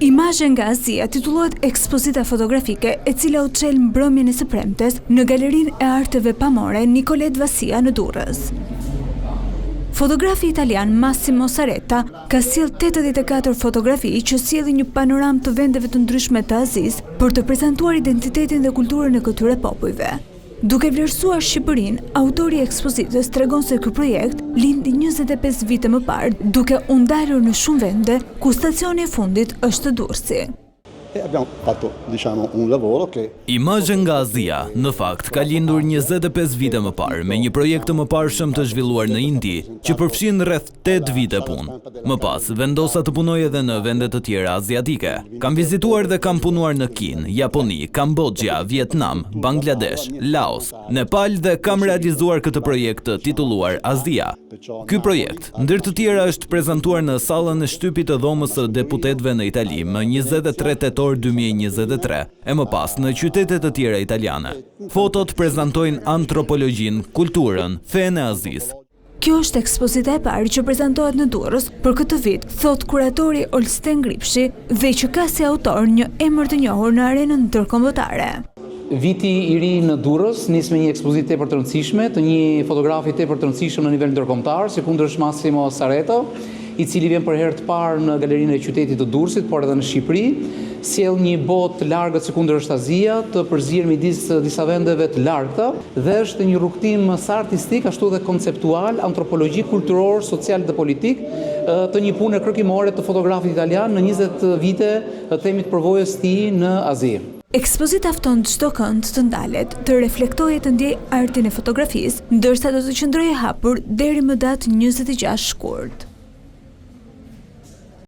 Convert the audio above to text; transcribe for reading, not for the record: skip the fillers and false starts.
Imazhe nga Azia titullohet ekspozita fotografike e cila u çel mbrëmjen e së premtes në Galerinë e Arteve Pamore Nicolet Vasia në Durrës. Fotografi italian Massimo Saretta ka sjellë 84 fotografi që sjellin një panoramë të vendeve të ndryshme të Azisë për të prezantuar identitetin dhe kulturën e këtyre popujve. Duke vlerësuar Shqipërinë, autori i ekspozitës tregon se ky projekt lindi 25 vite më parë, duke u ndalur në shumë vende ku stacioni i fundit është Durrësi. Abbiamo fatto, diciamo, un lavoro che... Imazhe nga Azia, në fakt, ka lindur 25 vite më parë, me një projekt të mëparshëm të zhvilluar në Indi, që përfshin rreth 8 vite punë. Më pas, vendosa të punoj edhe në vende të tjera aziatike. Kam vizituar dhe kam punuar në Kinë, Japoni, Kambodja, Vietnam, Bangladesh, Laos, Nepal dhe kam realizuar këtë projekt të titulluar Azia. Ky projekt, ndër të tjera, është prezantuar në sallën e shtypit të dhomës së deputetëve në Itali më 23 tetor 2023, e më pas në qytetet të tjera italiane. Fotot prezantojnë antropologjin, kulturën, fenë e Azisë. Kjo është ekspozita e parë që prezantohet në Durrës për këtë vit, thot kuratori Olsten Gripshi, dhe që ka si autor një emër të njohur në arenën ndërkombëtare. Viti i ri në Durrës nis me një ekspozitë tepër të rëndësishme të një fotografi tepër të rëndësishëm në nivel ndërkombëtar, si kundërsh Massimo Saretta, i cili vjen për herë të parë në galerinë e qytetit të Durrësit, por edhe në Shqipëri, sjell një botë të largët si kundërsh Azia, të përzierë midis disa vendeve të largëta, dhe është një rrugtim sa artistik, ashtu dhe konceptual, antropologjik, kulturor, social dhe politik, të një pune kërkimore të fotografit italian në 20 vite të themi të përvojës të tij në Azi. Ekspozita fton çdo kënd të ndalet, të reflektojë të ndjej artin e fotografisë, ndërsa do të qëndrojë hapur deri më datë 26 shkurt.